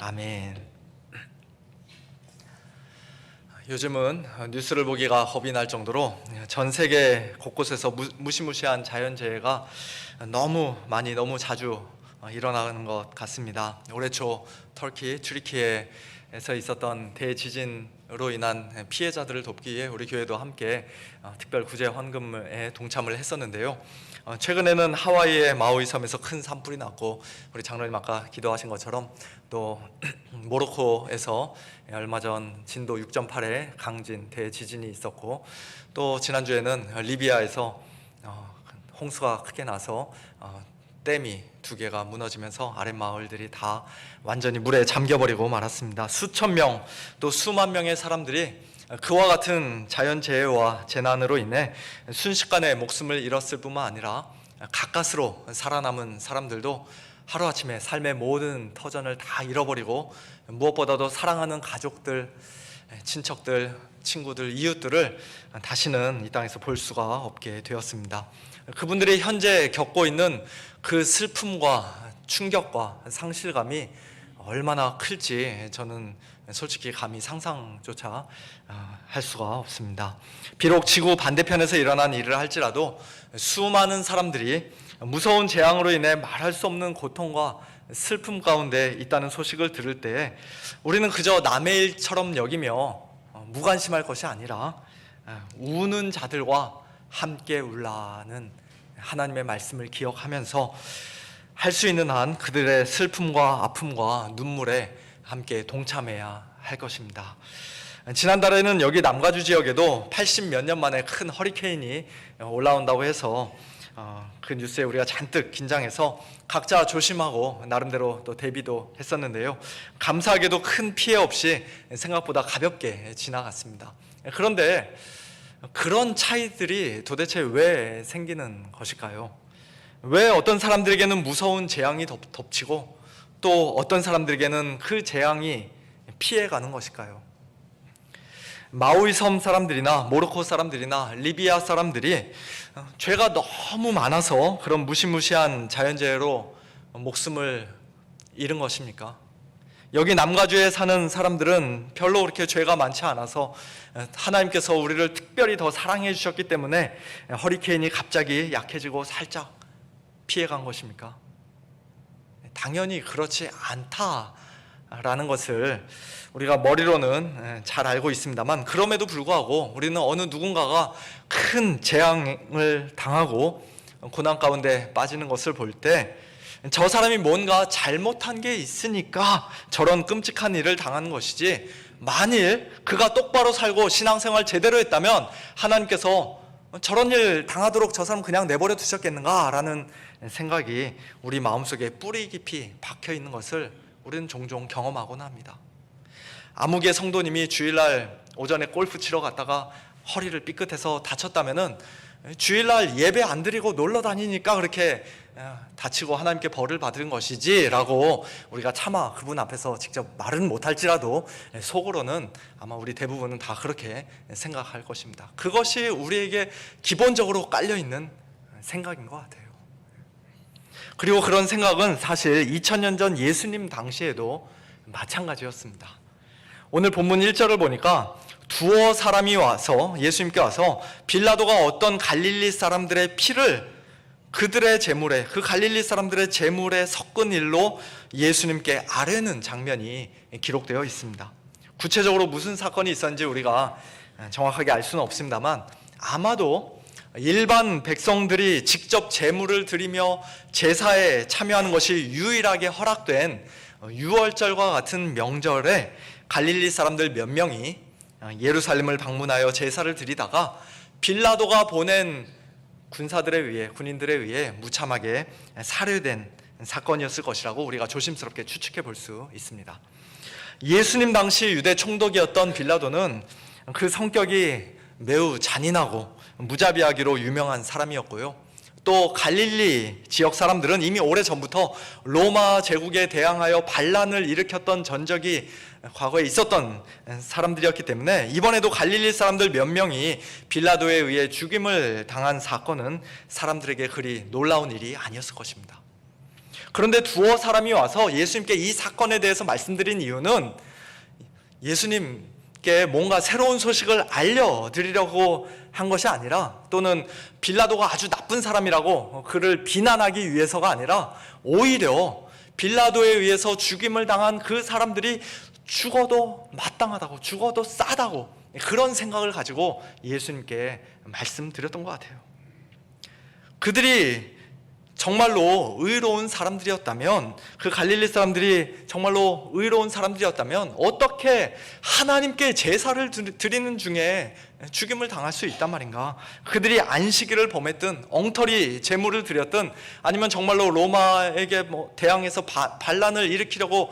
아멘. 요즘은 뉴스를 보기가 겁이 날 정도로 전 세계 곳곳에서 무시무시한 자연재해가 너무 많이 너무 자주 일어나는 것 같습니다. 올해 초 터키 튀르키예에서 있었던 대지진으로 인한 피해자들을 돕기 위해 우리 교회도 함께 특별 구제 헌금에 동참을 했었는데요. 최근에는 하와이의 마우이 섬에서 큰 산불이 났고, 우리 장로님 아까 기도하신 것처럼 또 모로코에서 얼마 전 진도 6.8의 강진 대지진이 있었고, 또 지난주에는 리비아에서 홍수가 크게 나서 댐이 2개가 무너지면서 아랫마을들이 다 완전히 물에 잠겨버리고 말았습니다. 수천 명 또 수만 명의 사람들이 그와 같은 자연재해와 재난으로 인해 순식간에 목숨을 잃었을 뿐만 아니라 가까스로 살아남은 사람들도 하루아침에 삶의 모든 터전을 다 잃어버리고, 무엇보다도 사랑하는 가족들, 친척들, 친구들, 이웃들을 다시는 이 땅에서 볼 수가 없게 되었습니다. 그분들이 현재 겪고 있는 그 슬픔과 충격과 상실감이 얼마나 클지 저는 솔직히 감히 상상조차 할 수가 없습니다. 비록 지구 반대편에서 일어난 일을 할지라도 수많은 사람들이 무서운 재앙으로 인해 말할 수 없는 고통과 슬픔 가운데 있다는 소식을 들을 때 우리는 그저 남의 일처럼 여기며 무관심할 것이 아니라 우는 자들과 함께 울라는 하나님의 말씀을 기억하면서 할 수 있는 한 그들의 슬픔과 아픔과 눈물에 함께 동참해야 할 것입니다. 지난달에는 여기 남가주 지역에도 80 몇 년 만에 큰 허리케인이 올라온다고 해서 그 뉴스에 우리가 잔뜩 긴장해서 각자 조심하고 나름대로 또 대비도 했었는데요. 감사하게도 큰 피해 없이 생각보다 가볍게 지나갔습니다. 그런데 그런 차이들이 도대체 왜 생기는 것일까요? 왜 어떤 사람들에게는 무서운 재앙이 덮치고 또 어떤 사람들에게는 그 재앙이 피해가는 것일까요? 마우이 섬 사람들이나 모로코 사람들이나 리비아 사람들이 죄가 너무 많아서 그런 무시무시한 자연재해로 목숨을 잃은 것입니까? 여기 남가주에 사는 사람들은 별로 그렇게 죄가 많지 않아서 하나님께서 우리를 특별히 더 사랑해 주셨기 때문에 허리케인이 갑자기 약해지고 살짝 피해간 것입니까? 당연히 그렇지 않다라는 것을 우리가 머리로는 잘 알고 있습니다만, 그럼에도 불구하고 우리는 어느 누군가가 큰 재앙을 당하고 고난 가운데 빠지는 것을 볼 때 저 사람이 뭔가 잘못한 게 있으니까 저런 끔찍한 일을 당하는 것이지, 만일 그가 똑바로 살고 신앙생활 제대로 했다면 하나님께서 저런 일 당하도록 저 사람 그냥 내버려 두셨겠는가 라는 생각이 우리 마음속에 뿌리 깊이 박혀 있는 것을 우리는 종종 경험하곤 합니다. 아무개 성도님이 주일날 오전에 골프 치러 갔다가 허리를 삐끗해서 다쳤다면은 주일날 예배 안 드리고 놀러 다니니까 그렇게 다치고 하나님께 벌을 받은 것이지 라고 우리가 차마 그분 앞에서 직접 말은 못할지라도 속으로는 아마 우리 대부분은 다 그렇게 생각할 것입니다. 그것이 우리에게 기본적으로 깔려있는 생각인 것 같아요. 그리고 그런 생각은 사실 2000년 전 예수님 당시에도 마찬가지였습니다. 오늘 본문 1절을 보니까 두어 사람이 와서 예수님께 와서 빌라도가 어떤 갈릴리 사람들의 피를 그들의 제물에, 그 갈릴리 사람들의 제물에 섞은 일로 예수님께 아뢰는 장면이 기록되어 있습니다. 구체적으로 무슨 사건이 있었는지 우리가 정확하게 알 수는 없습니다만, 아마도 일반 백성들이 직접 제물을 드리며 제사에 참여하는 것이 유일하게 허락된 유월절과 같은 명절에 갈릴리 사람들 몇 명이 예루살렘을 방문하여 제사를 드리다가 빌라도가 보낸 군사들에 의해, 군인들에 의해 무참하게 살해된 사건이었을 것이라고 우리가 조심스럽게 추측해 볼 수 있습니다. 예수님 당시 유대 총독이었던 빌라도는 그 성격이 매우 잔인하고 무자비하기로 유명한 사람이었고요. 또 갈릴리 지역 사람들은 이미 오래전부터 로마 제국에 대항하여 반란을 일으켰던 전적이 과거에 있었던 사람들이었기 때문에 이번에도 갈릴리 사람들 몇 명이 빌라도에 의해 죽임을 당한 사건은 사람들에게 그리 놀라운 일이 아니었을 것입니다. 그런데 두어 사람이 와서 예수님께 이 사건에 대해서 말씀드린 이유는 예수님께 뭔가 새로운 소식을 알려드리려고 한 것이 아니라, 또는 빌라도가 아주 나쁜 사람이라고 그를 비난하기 위해서가 아니라, 오히려 빌라도에 의해서 죽임을 당한 그 사람들이 죽어도 마땅하다고, 죽어도 싸다고, 그런 생각을 가지고 예수님께 말씀드렸던 것 같아요. 그들이 정말로 의로운 사람들이었다면, 그 갈릴리 사람들이 정말로 의로운 사람들이었다면 어떻게 하나님께 제사를 드리는 중에 죽임을 당할 수 있단 말인가? 그들이 안식일을 범했든, 엉터리 제물을 드렸든, 아니면 정말로 로마에게 대항해서 반란을 일으키려고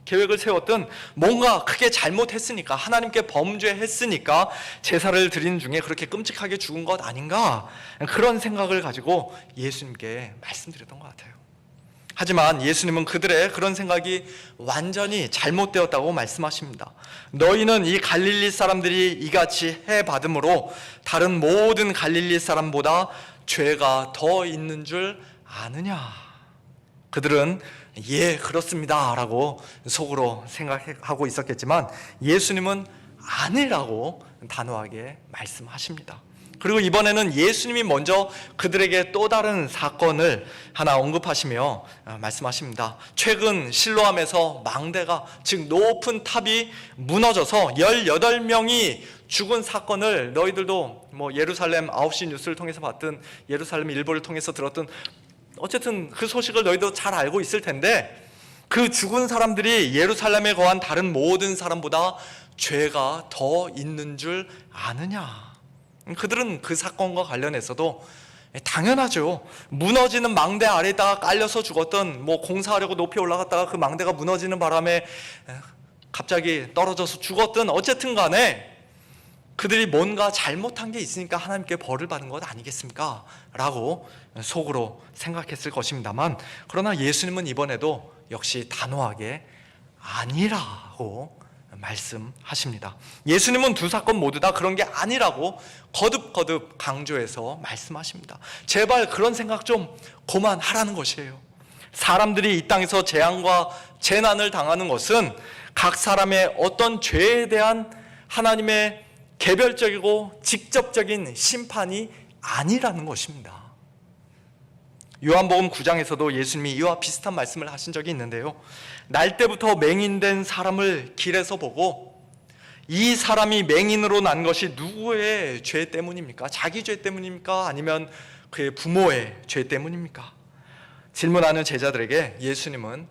계획을 세웠든, 뭔가 크게 잘못했으니까, 하나님께 범죄했으니까 제사를 드리는 중에 그렇게 끔찍하게 죽은 것 아닌가? 그런 생각을 가지고 예수님께 말씀드렸던 것 같아요. 하지만 예수님은 그들의 그런 생각이 완전히 잘못되었다고 말씀하십니다. 너희는 이 갈릴리 사람들이 이같이 해받음으로 다른 모든 갈릴리 사람보다 죄가 더 있는 줄 아느냐? 그들은 예, 그렇습니다 라고 속으로 생각하고 있었겠지만, 예수님은 아니라고 단호하게 말씀하십니다. 그리고 이번에는 예수님이 먼저 그들에게 또 다른 사건을 하나 언급하시며 말씀하십니다. 최근 실로암에서 망대가, 즉 높은 탑이 무너져서 18명이 죽은 사건을 너희들도 예루살렘 9시 뉴스를 통해서 봤든, 예루살렘 일보를 통해서 들었든, 어쨌든 그 소식을 너희도 잘 알고 있을 텐데, 그 죽은 사람들이 예루살렘에 거한 다른 모든 사람보다 죄가 더 있는 줄 아느냐? 그들은 그 사건과 관련해서도 당연하죠. 무너지는 망대 아래다가 깔려서 죽었던, 공사하려고 높이 올라갔다가 그 망대가 무너지는 바람에 갑자기 떨어져서 죽었던, 어쨌든 간에 그들이 뭔가 잘못한 게 있으니까 하나님께 벌을 받은 것 아니겠습니까? 라고 속으로 생각했을 것입니다만, 그러나 예수님은 이번에도 역시 단호하게 아니라고 말씀하십니다. 예수님은 두 사건 모두 다 그런 게 아니라고 거듭거듭 강조해서 말씀하십니다. 제발 그런 생각 좀 그만하라는 것이에요. 사람들이 이 땅에서 재앙과 재난을 당하는 것은 각 사람의 어떤 죄에 대한 하나님의 개별적이고 직접적인 심판이 아니라는 것입니다. 요한복음 9장에서도 예수님이 이와 비슷한 말씀을 하신 적이 있는데요, 날 때부터 맹인된 사람을 길에서 보고 이 사람이 맹인으로 난 것이 누구의 죄 때문입니까? 자기 죄 때문입니까? 아니면 그의 부모의 죄 때문입니까? 질문하는 제자들에게 예수님은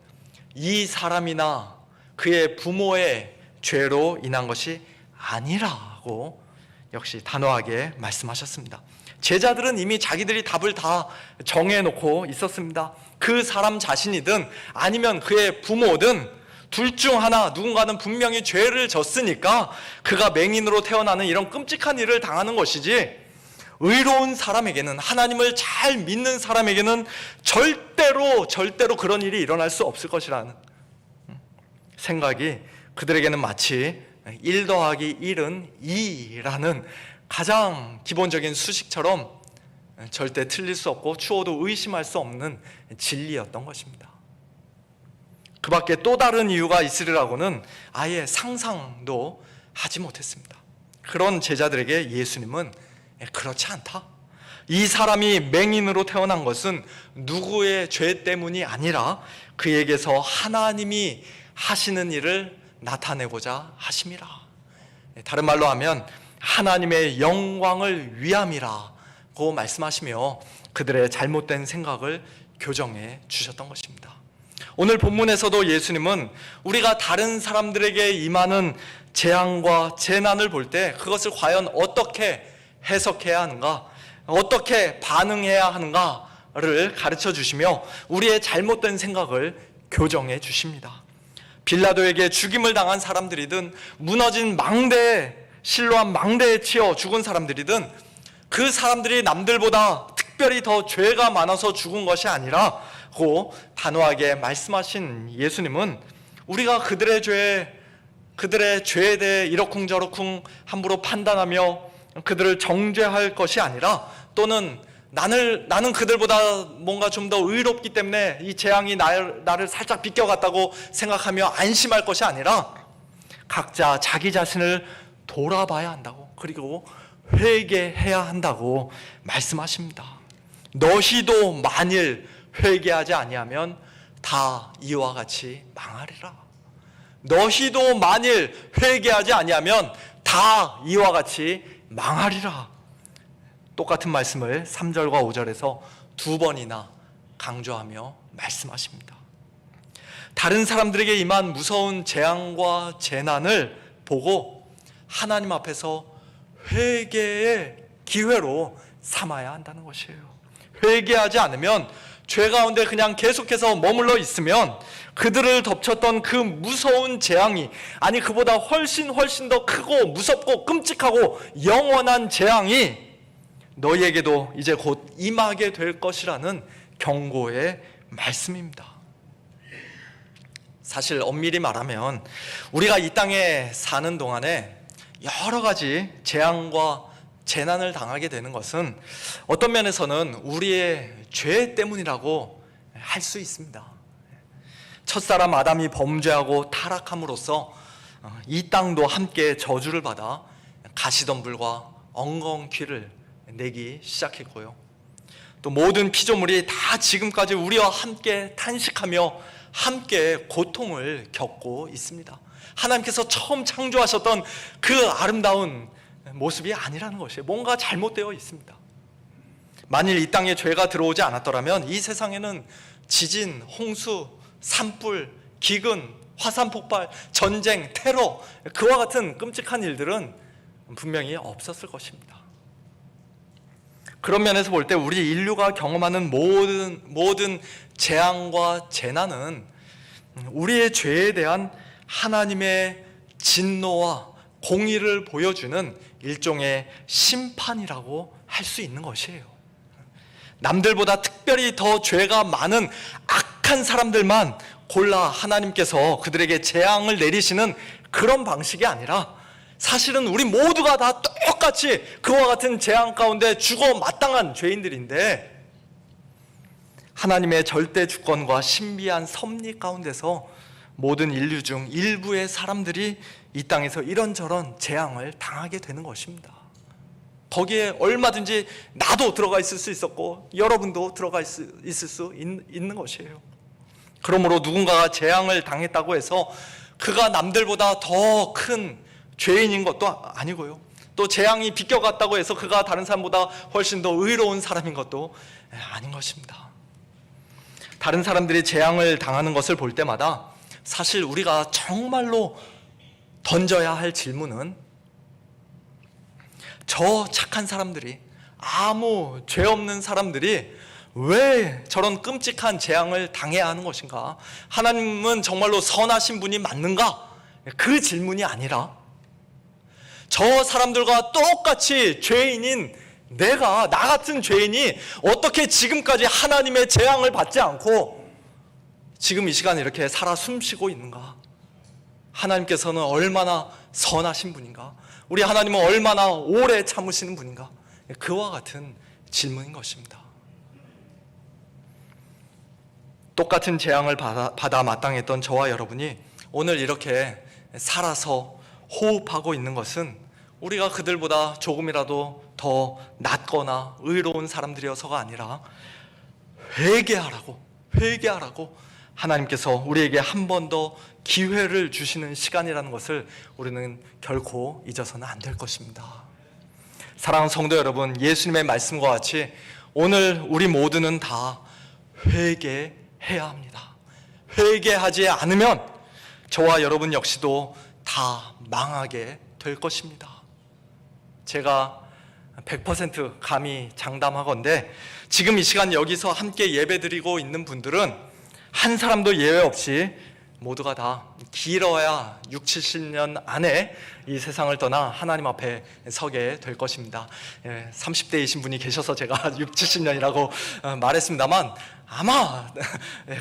이 사람이나 그의 부모의 죄로 인한 것이 아니라고 역시 단호하게 말씀하셨습니다. 제자들은 이미 자기들이 답을 다 정해놓고 있었습니다. 그 사람 자신이든 아니면 그의 부모든 둘 중 하나, 누군가는 분명히 죄를 졌으니까 그가 맹인으로 태어나는 이런 끔찍한 일을 당하는 것이지, 의로운 사람에게는, 하나님을 잘 믿는 사람에게는 절대로 그런 일이 일어날 수 없을 것이라는 생각이 그들에게는 마치 1 더하기 1은 2라는 가장 기본적인 수식처럼 절대 틀릴 수 없고 추호도 의심할 수 없는 진리였던 것입니다. 그 밖에 또 다른 이유가 있으리라고는 아예 상상도 하지 못했습니다. 그런 제자들에게 예수님은 그렇지 않다. 이 사람이 맹인으로 태어난 것은 누구의 죄 때문이 아니라 그에게서 하나님이 하시는 일을 나타내고자 하심이라. 다른 말로 하면 하나님의 영광을 위함이라고 말씀하시며 그들의 잘못된 생각을 교정해 주셨던 것입니다. 오늘 본문에서도 예수님은 우리가 다른 사람들에게 임하는 재앙과 재난을 볼 때 그것을 과연 어떻게 해석해야 하는가, 어떻게 반응해야 하는가를 가르쳐 주시며 우리의 잘못된 생각을 교정해 주십니다. 빌라도에게 죽임을 당한 사람들이든 무너진 망대에, 실로암 망대에 치여 죽은 사람들이든 그 사람들이 남들보다 특별히 더 죄가 많아서 죽은 것이 아니라고 단호하게 말씀하신 예수님은 우리가 그들의 죄에 대해 이러쿵저러쿵 함부로 판단하며 그들을 정죄할 것이 아니라, 또는 나는 그들보다 뭔가 좀 더 의롭기 때문에 이 재앙이 나를 살짝 비껴갔다고 생각하며 안심할 것이 아니라 각자 자기 자신을 돌아봐야 한다고, 그리고 회개해야 한다고 말씀하십니다. 너희도 만일 회개하지 아니하면 다 이와 같이 망하리라. 너희도 만일 회개하지 아니하면 다 이와 같이 망하리라. 똑같은 말씀을 3절과 5절에서 두 번이나 강조하며 말씀하십니다. 다른 사람들에게 임한 무서운 재앙과 재난을 보고 하나님 앞에서 회개의 기회로 삼아야 한다는 것이에요. 회개하지 않으면 죄 가운데 그냥 계속해서 머물러 있으면 그들을 덮쳤던 그 무서운 재앙이, 아니 그보다 훨씬 더 크고 무섭고 끔찍하고 영원한 재앙이 너희에게도 이제 곧 임하게 될 것이라는 경고의 말씀입니다. 사실 엄밀히 말하면 우리가 이 땅에 사는 동안에 여러 가지 재앙과 재난을 당하게 되는 것은 어떤 면에서는 우리의 죄 때문이라고 할 수 있습니다. 첫사람 아담이 범죄하고 타락함으로써 이 땅도 함께 저주를 받아 가시덤불과 엉겅퀴를 내기 시작했고요. 또 모든 피조물이 다 지금까지 우리와 함께 탄식하며 함께 고통을 겪고 있습니다. 하나님께서 처음 창조하셨던 그 아름다운 모습이 아니라는 것이에요. 뭔가 잘못되어 있습니다. 만일 이 땅에 죄가 들어오지 않았더라면 이 세상에는 지진, 홍수, 산불, 기근, 화산 폭발, 전쟁, 테러, 그와 같은 끔찍한 일들은 분명히 없었을 것입니다. 그런 면에서 볼 때 우리 인류가 경험하는 모든 재앙과 재난은 우리의 죄에 대한 하나님의 진노와 공의를 보여주는 일종의 심판이라고 할 수 있는 것이에요. 남들보다 특별히 더 죄가 많은 악한 사람들만 골라 하나님께서 그들에게 재앙을 내리시는 그런 방식이 아니라, 사실은 우리 모두가 다 똑같이 그와 같은 재앙 가운데 죽어 마땅한 죄인들인데, 하나님의 절대 주권과 신비한 섭리 가운데서 모든 인류 중 일부의 사람들이 이 땅에서 이런저런 재앙을 당하게 되는 것입니다. 거기에 얼마든지 나도 들어가 있을 수 있었고 여러분도 들어가 있을 수 있는 것이에요. 그러므로 누군가가 재앙을 당했다고 해서 그가 남들보다 더 큰 죄인인 것도 아니고요, 또 재앙이 비껴갔다고 해서 그가 다른 사람보다 훨씬 더 의로운 사람인 것도 아닌 것입니다. 다른 사람들이 재앙을 당하는 것을 볼 때마다 사실 우리가 정말로 던져야 할 질문은, 저 착한 사람들이, 아무 죄 없는 사람들이 왜 저런 끔찍한 재앙을 당해야 하는 것인가? 하나님은 정말로 선하신 분이 맞는가? 그 질문이 아니라, 저 사람들과 똑같이 죄인인 나 같은 죄인이 어떻게 지금까지 하나님의 재앙을 받지 않고 지금 이 시간 이렇게 살아 숨쉬고 있는가? 하나님께서는 얼마나 선하신 분인가? 우리 하나님은 얼마나 오래 참으시는 분인가? 그와 같은 질문인 것입니다. 똑같은 재앙을 받아 마땅했던 저와 여러분이 오늘 이렇게 살아서 호흡하고 있는 것은 우리가 그들보다 조금이라도 더 낫거나 의로운 사람들이어서가 아니라 회개하라고 하나님께서 우리에게 한 번 더 기회를 주시는 시간이라는 것을 우리는 결코 잊어서는 안 될 것입니다. 사랑하는 성도 여러분, 예수님의 말씀과 같이 오늘 우리 모두는 다 회개해야 합니다. 회개하지 않으면 저와 여러분 역시도 다 망하게 될 것입니다. 제가 100% 감히 장담하건대 지금 이 시간 여기서 함께 예배드리고 있는 분들은 한 사람도 예외 없이 모두가 다 길어야 60-70년 안에 이 세상을 떠나 하나님 앞에 서게 될 것입니다. 30대이신 분이 계셔서 제가 60-70년이라고 말했습니다만 아마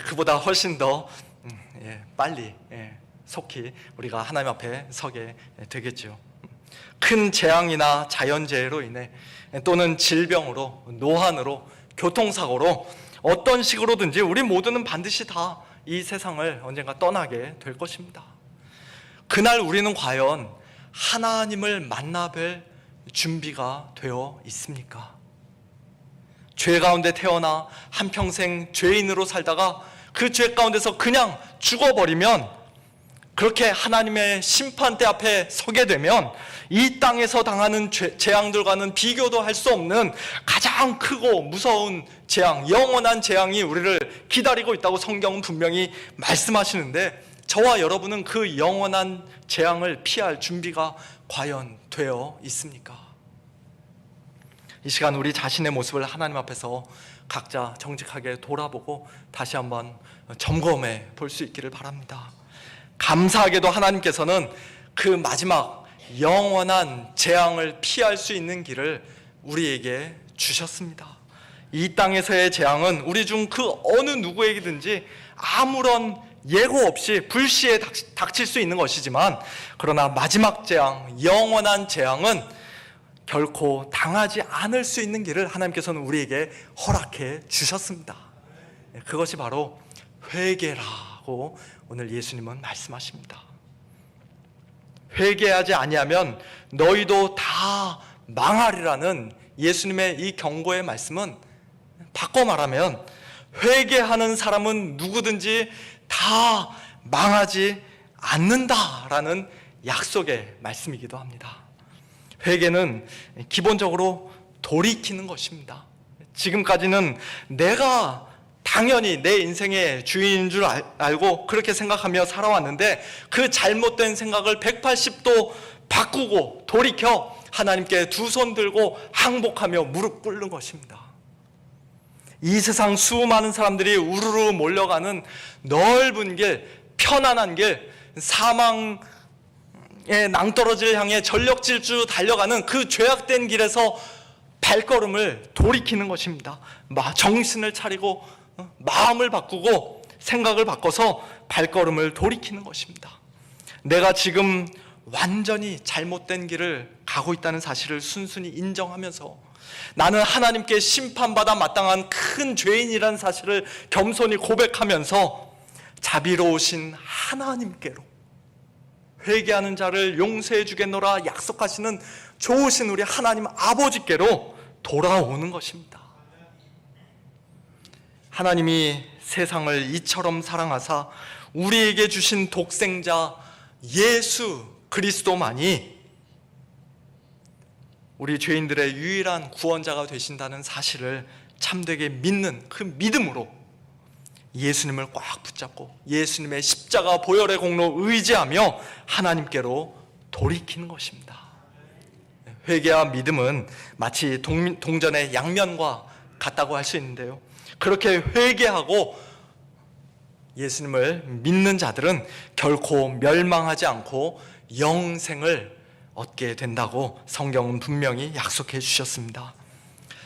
그보다 훨씬 더 빨리 속히 우리가 하나님 앞에 서게 되겠죠. 큰 재앙이나 자연재해로 인해 또는 질병으로, 노환으로, 교통사고로 어떤 식으로든지 우리 모두는 반드시 다 이 세상을 언젠가 떠나게 될 것입니다. 그날 우리는 과연 하나님을 만나뵐 준비가 되어 있습니까? 죄 가운데 태어나 한평생 죄인으로 살다가 그 죄 가운데서 그냥 죽어버리면, 그렇게 하나님의 심판대 앞에 서게 되면 이 땅에서 당하는 재앙들과는 비교도 할 수 없는 가장 크고 무서운 재앙, 영원한 재앙이 우리를 기다리고 있다고 성경은 분명히 말씀하시는데, 저와 여러분은 그 영원한 재앙을 피할 준비가 과연 되어 있습니까? 이 시간 우리 자신의 모습을 하나님 앞에서 각자 정직하게 돌아보고 다시 한번 점검해 볼 수 있기를 바랍니다. 감사하게도 하나님께서는 그 마지막 영원한 재앙을 피할 수 있는 길을 우리에게 주셨습니다. 이 땅에서의 재앙은 우리 중 그 어느 누구에게든지 아무런 예고 없이 불시에 닥칠 수 있는 것이지만, 그러나 마지막 재앙, 영원한 재앙은 결코 당하지 않을 수 있는 길을 하나님께서는 우리에게 허락해 주셨습니다. 그것이 바로 회개라고 오늘 예수님은 말씀하십니다. 회개하지 아니하면 너희도 다 망하리라는 예수님의 이 경고의 말씀은, 바꿔 말하면 회개하는 사람은 누구든지 다 망하지 않는다라는 약속의 말씀이기도 합니다. 회개는 기본적으로 돌이키는 것입니다. 지금까지는 내가 당연히 내 인생의 주인인 줄 알고 그렇게 생각하며 살아왔는데, 그 잘못된 생각을 180도 바꾸고 돌이켜 하나님께 두 손 들고 항복하며 무릎 꿇는 것입니다. 이 세상 수많은 사람들이 우르르 몰려가는 넓은 길, 편안한 길, 사망의 낭떠러지를 향해 전력 질주 달려가는 그 죄악된 길에서 발걸음을 돌이키는 것입니다. 정신을 차리고 마음을 바꾸고 생각을 바꿔서 발걸음을 돌이키는 것입니다. 내가 지금 완전히 잘못된 길을 가고 있다는 사실을 순순히 인정하면서 나는 하나님께 심판받아 마땅한 큰 죄인이라는 사실을 겸손히 고백하면서 자비로우신 하나님께로, 회개하는 자를 용서해 주겠노라 약속하시는 좋으신 우리 하나님 아버지께로 돌아오는 것입니다. 하나님이 세상을 이처럼 사랑하사 우리에게 주신 독생자 예수 그리스도만이 우리 죄인들의 유일한 구원자가 되신다는 사실을 참되게 믿는 그 믿음으로 예수님을 꽉 붙잡고 예수님의 십자가 보혈의 공로 의지하며 하나님께로 돌이키는 것입니다. 회개와 믿음은 마치 동전의 양면과 같다고 할 수 있는데요, 그렇게 회개하고 예수님을 믿는 자들은 결코 멸망하지 않고 영생을 얻게 된다고 성경은 분명히 약속해 주셨습니다.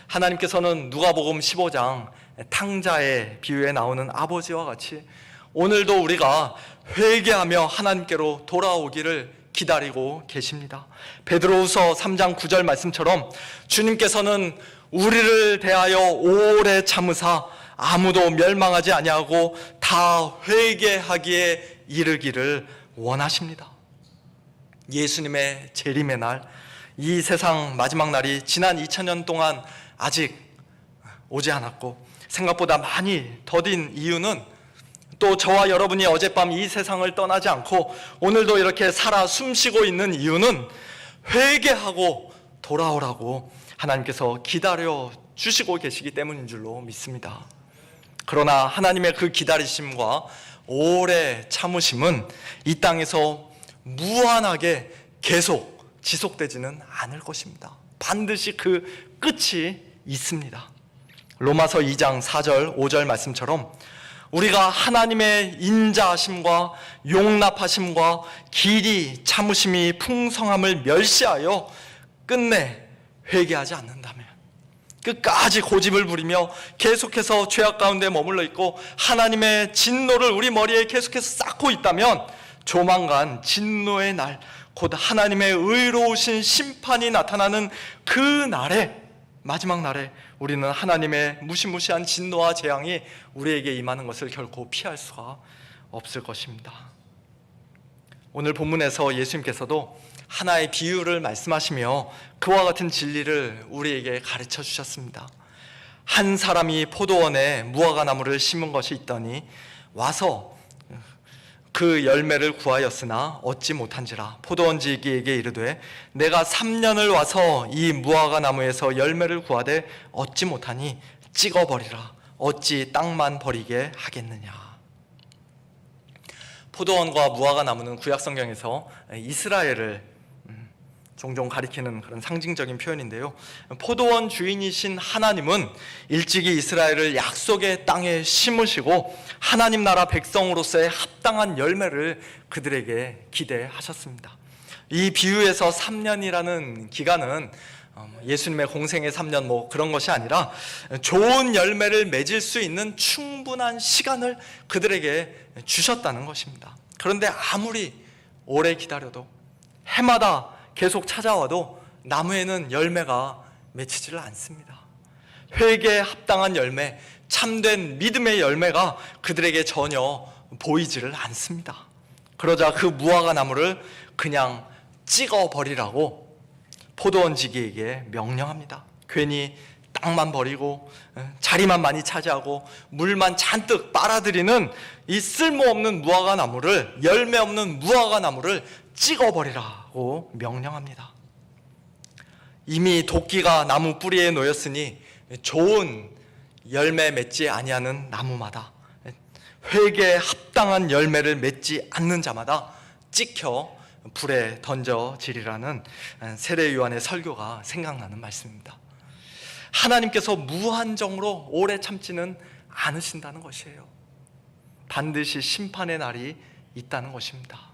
하나님께서는 누가복음 15장 탕자의 비유에 나오는 아버지와 같이 오늘도 우리가 회개하며 하나님께로 돌아오기를 기다리고 계십니다. 베드로후서 3장 9절 말씀처럼 주님께서는 우리를 대하여 오래 참으사 아무도 멸망하지 아니하고 다 회개하기에 이르기를 원하십니다. 예수님의 재림의 날, 이 세상 마지막 날이 지난 2000년 동안 아직 오지 않았고 생각보다 많이 더딘 이유는, 또 저와 여러분이 어젯밤 이 세상을 떠나지 않고 오늘도 이렇게 살아 숨쉬고 있는 이유는 회개하고 돌아오라고 하나님께서 기다려 주시고 계시기 때문인 줄로 믿습니다. 그러나 하나님의 그 기다리심과 오래 참으심은 이 땅에서 무한하게 계속 지속되지는 않을 것입니다. 반드시 그 끝이 있습니다. 로마서 2장 4절 5절 말씀처럼 우리가 하나님의 인자하심과 용납하심과 길이 참으심이 풍성함을 멸시하여 끝내 회개하지 않는다면, 끝까지 고집을 부리며 계속해서 죄악 가운데 머물러 있고 하나님의 진노를 우리 머리에 계속해서 쌓고 있다면 조만간 진노의 날, 곧 하나님의 의로우신 심판이 나타나는 그 날에, 마지막 날에 우리는 하나님의 무시무시한 진노와 재앙이 우리에게 임하는 것을 결코 피할 수가 없을 것입니다. 오늘 본문에서 예수님께서도 하나의 비유를 말씀하시며 그와 같은 진리를 우리에게 가르쳐 주셨습니다. 한 사람이 포도원에 무화과 나무를 심은 것이 있더니 와서 그 열매를 구하였으나 얻지 못한지라. 포도원지기에게 이르되 내가 3년을 와서 이 무화과 나무에서 열매를 구하되 얻지 못하니 찍어버리라. 어찌 땅만 버리게 하겠느냐. 포도원과 무화과 나무는 구약 성경에서 이스라엘을 종종 가리키는 그런 상징적인 표현인데요, 포도원 주인이신 하나님은 일찍이 이스라엘을 약속의 땅에 심으시고 하나님 나라 백성으로서의 합당한 열매를 그들에게 기대하셨습니다. 이 비유에서 3년이라는 기간은 예수님의 공생의 3년 그런 것이 아니라 좋은 열매를 맺을 수 있는 충분한 시간을 그들에게 주셨다는 것입니다. 그런데 아무리 오래 기다려도, 해마다 계속 찾아와도 나무에는 열매가 맺히지를 않습니다. 회개에 합당한 열매, 참된 믿음의 열매가 그들에게 전혀 보이지를 않습니다. 그러자 그 무화과 나무를 그냥 찍어버리라고 포도원지기에게 명령합니다. 괜히 땅만 버리고 자리만 많이 차지하고 물만 잔뜩 빨아들이는 이 쓸모없는 무화과 나무를, 열매 없는 무화과 나무를 찍어버리라고 명령합니다. 이미 도끼가 나무 뿌리에 놓였으니 좋은 열매 맺지 아니하는 나무마다, 회개에 합당한 열매를 맺지 않는 자마다 찍혀 불에 던져지리라는 세례 요한의 설교가 생각나는 말씀입니다. 하나님께서 무한정으로 오래 참지는 않으신다는 것이에요. 반드시 심판의 날이 있다는 것입니다.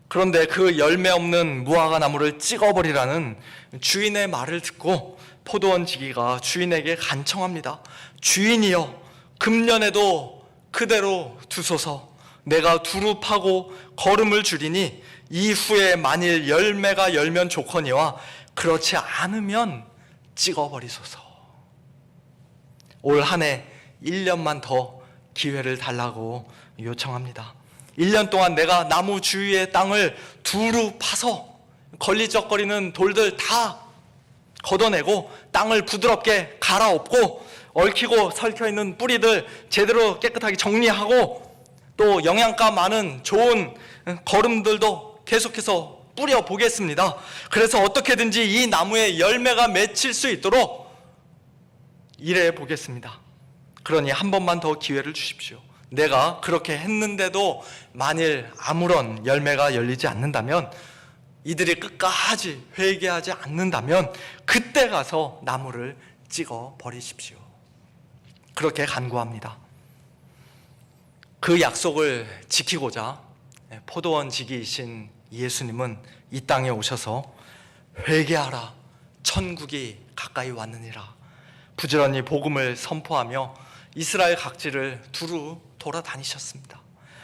그런데 그 열매 없는 무화과 나무를 찍어버리라는 주인의 말을 듣고 포도원 지기가 주인에게 간청합니다. 주인이여, 금년에도 그대로 두소서. 내가 두루 파고 거름을 줄이니 이후에 만일 열매가 열면 좋거니와 그렇지 않으면 찍어버리소서. 올 한 해 1년만 더 기회를 달라고 요청합니다. 1년 동안 내가 나무 주위의 땅을 두루 파서 걸리적거리는 돌들 다 걷어내고 땅을 부드럽게 갈아엎고 얽히고 설켜있는 뿌리들 제대로 깨끗하게 정리하고 또 영양가 많은 좋은 거름들도 계속해서 뿌려보겠습니다. 그래서 어떻게든지 이 나무에 열매가 맺힐 수 있도록 일해 보겠습니다. 그러니 한 번만 더 기회를 주십시오. 내가 그렇게 했는데도 만일 아무런 열매가 열리지 않는다면, 이들이 끝까지 회개하지 않는다면 그때 가서 나무를 찍어 버리십시오. 그렇게 간구합니다. 그 약속을 지키고자 포도원 지기이신 예수님은 이 땅에 오셔서 회개하라, 천국이 가까이 왔느니라 부지런히 복음을 선포하며 이스라엘 각지를 두루 돌아다니셨습니다.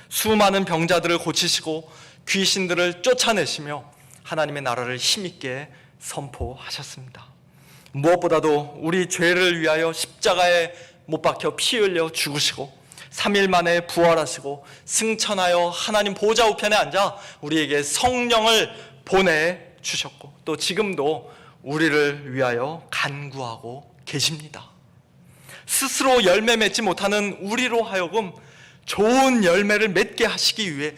수많은 병자들을 고치시고 귀신들을 쫓아내시며 하나님의 나라를 힘있게 선포하셨습니다. 무엇보다도 우리 죄를 위하여 십자가에 못 박혀 피 흘려 죽으시고 3일 만에 부활하시고 승천하여 하나님 보좌 우편에 앉아 우리에게 성령을 보내주셨고 또 지금도 우리를 위하여 간구하고 계십니다. 스스로 열매 맺지 못하는 우리로 하여금 좋은 열매를 맺게 하시기 위해,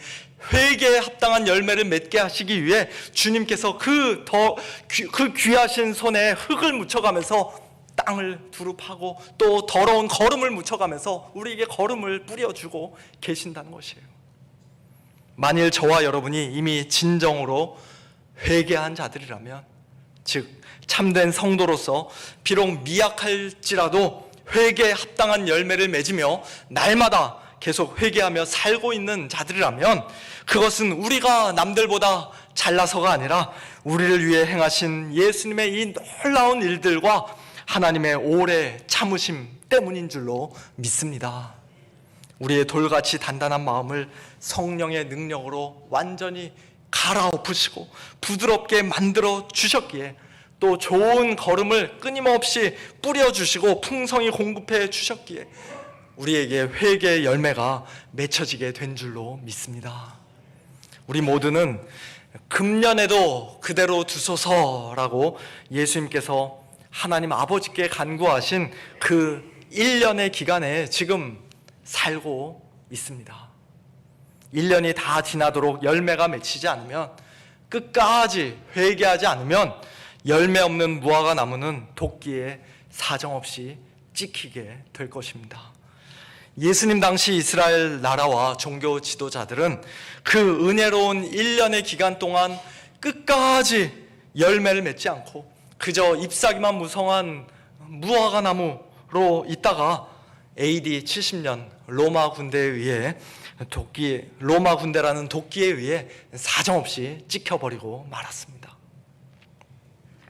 회개에 합당한 열매를 맺게 하시기 위해 주님께서 그 귀하신 손에 흙을 묻혀가면서 땅을 두루 파고 또 더러운 거름을 묻혀가면서 우리에게 거름을 뿌려주고 계신다는 것이에요. 만일 저와 여러분이 이미 진정으로 회개한 자들이라면, 즉 참된 성도로서 비록 미약할지라도 회개에 합당한 열매를 맺으며 날마다 계속 회개하며 살고 있는 자들이라면, 그것은 우리가 남들보다 잘나서가 아니라 우리를 위해 행하신 예수님의 이 놀라운 일들과 하나님의 오래 참으심 때문인 줄로 믿습니다. 우리의 돌같이 단단한 마음을 성령의 능력으로 완전히 갈아엎으시고 부드럽게 만들어 주셨기에, 또 좋은 걸음을 끊임없이 뿌려주시고 풍성히 공급해 주셨기에 우리에게 회개의 열매가 맺혀지게 된 줄로 믿습니다. 우리 모두는 금년에도 그대로 두소서라고 예수님께서 하나님 아버지께 간구하신 그 1년의 기간에 지금 살고 있습니다. 1년이 다 지나도록 열매가 맺히지 않으면, 끝까지 회개하지 않으면 열매 없는 무화과 나무는 도끼에 사정없이 찍히게 될 것입니다. 예수님 당시 이스라엘 나라와 종교 지도자들은 그 은혜로운 1년의 기간 동안 끝까지 열매를 맺지 않고 그저 잎사귀만 무성한 무화과 나무로 있다가 AD 70년 로마 군대에 의해 로마 군대라는 도끼에 의해 사정없이 찍혀버리고 말았습니다.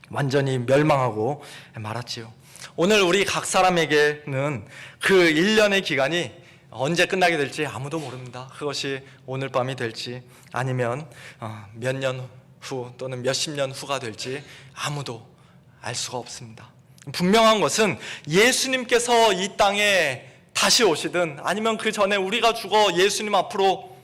완전히 멸망하고 말았지요. 오늘 우리 각 사람에게는 그 1년의 기간이 언제 끝나게 될지 아무도 모릅니다. 그것이 오늘 밤이 될지 아니면 몇 년 후 또는 몇십 년 후가 될지 아무도 알 수가 없습니다. 분명한 것은 예수님께서 이 땅에 다시 오시든 아니면 그 전에 우리가 죽어 예수님 앞으로,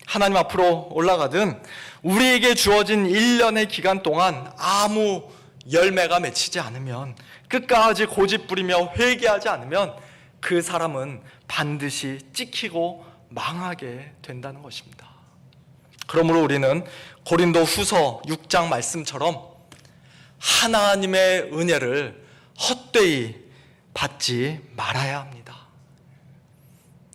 하나님 앞으로 올라가든 우리에게 주어진 1년의 기간 동안 아무 열매가 맺히지 않으면, 끝까지 고집부리며 회개하지 않으면 그 사람은 반드시 찍히고 망하게 된다는 것입니다. 그러므로 우리는 고린도 후서 6장 말씀처럼 하나님의 은혜를 헛되이 받지 말아야 합니다.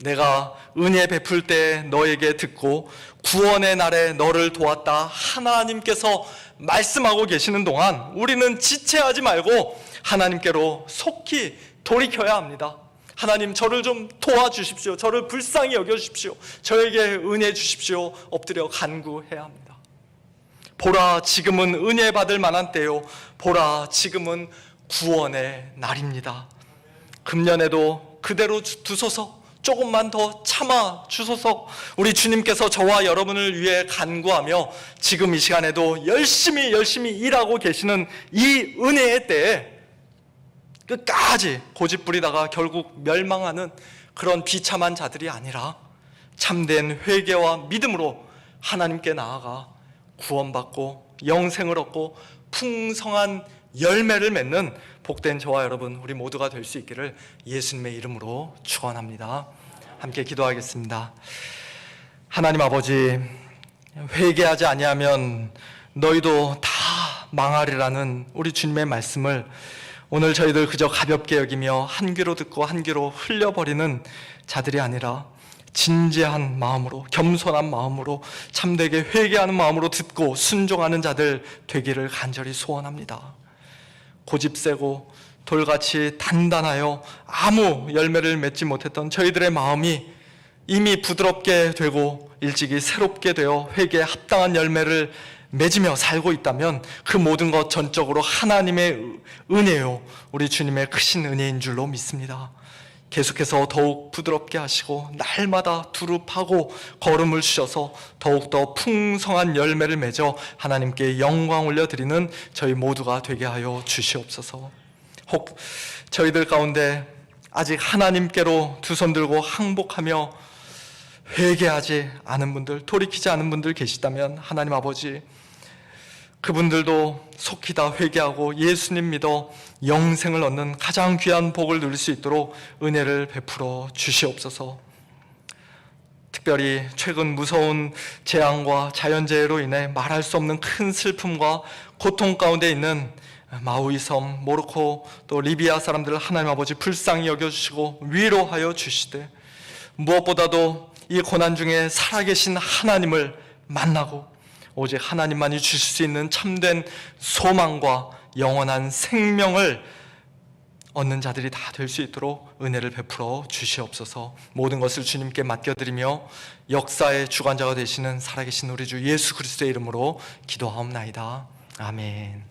내가 은혜 베풀 때 너에게 듣고 구원의 날에 너를 도왔다, 하나님께서 말씀하고 계시는 동안 우리는 지체하지 말고 하나님께로 속히 돌이켜야 합니다. 하나님, 저를 좀 도와주십시오. 저를 불쌍히 여겨주십시오. 저에게 은혜 주십시오. 엎드려 간구해야 합니다. 보라, 지금은 은혜 받을 만한 때요, 보라, 지금은 구원의 날입니다. 금년에도 그대로 두소서, 조금만 더 참아 주소서. 우리 주님께서 저와 여러분을 위해 간구하며 지금 이 시간에도 열심히 일하고 계시는 이 은혜의 때에 끝까지 고집부리다가 결국 멸망하는 그런 비참한 자들이 아니라 참된 회개와 믿음으로 하나님께 나아가 구원받고 영생을 얻고 풍성한 열매를 맺는 복된 저와 여러분, 우리 모두가 될 수 있기를 예수님의 이름으로 축원합니다. 함께 기도하겠습니다. 하나님 아버지, 회개하지 아니하면 너희도 다 망하리라는 우리 주님의 말씀을 오늘 저희들 그저 가볍게 여기며 한 귀로 듣고 한 귀로 흘려버리는 자들이 아니라 진지한 마음으로, 겸손한 마음으로, 참되게 회개하는 마음으로 듣고 순종하는 자들 되기를 간절히 소원합니다. 고집세고 돌같이 단단하여 아무 열매를 맺지 못했던 저희들의 마음이 이미 부드럽게 되고 일찍이 새롭게 되어 회개에 합당한 열매를 맺으며 살고 있다면 그 모든 것 전적으로 하나님의 은혜요, 우리 주님의 크신 은혜인 줄로 믿습니다. 계속해서 더욱 부드럽게 하시고 날마다 두릅하고 걸음을 주셔서 더욱더 풍성한 열매를 맺어 하나님께 영광 올려드리는 저희 모두가 되게 하여 주시옵소서. 혹 저희들 가운데 아직 하나님께로 두 손 들고 항복하며 회개하지 않은 분들, 돌이키지 않은 분들 계시다면 하나님 아버지, 그분들도 속히 다 회개하고 예수님 믿어 영생을 얻는 가장 귀한 복을 누릴 수 있도록 은혜를 베풀어 주시옵소서. 특별히 최근 무서운 재앙과 자연재해로 인해 말할 수 없는 큰 슬픔과 고통 가운데 있는 마우이 섬, 모로코, 또 리비아 사람들을 하나님 아버지 불쌍히 여겨주시고 위로하여 주시되, 무엇보다도 이 고난 중에 살아계신 하나님을 만나고 오직 하나님만이 주실 수 있는 참된 소망과 영원한 생명을 얻는 자들이 다 될 수 있도록 은혜를 베풀어 주시옵소서. 모든 것을 주님께 맡겨드리며 역사의 주관자가 되시는 살아계신 우리 주 예수 그리스도의 이름으로 기도하옵나이다. 아멘.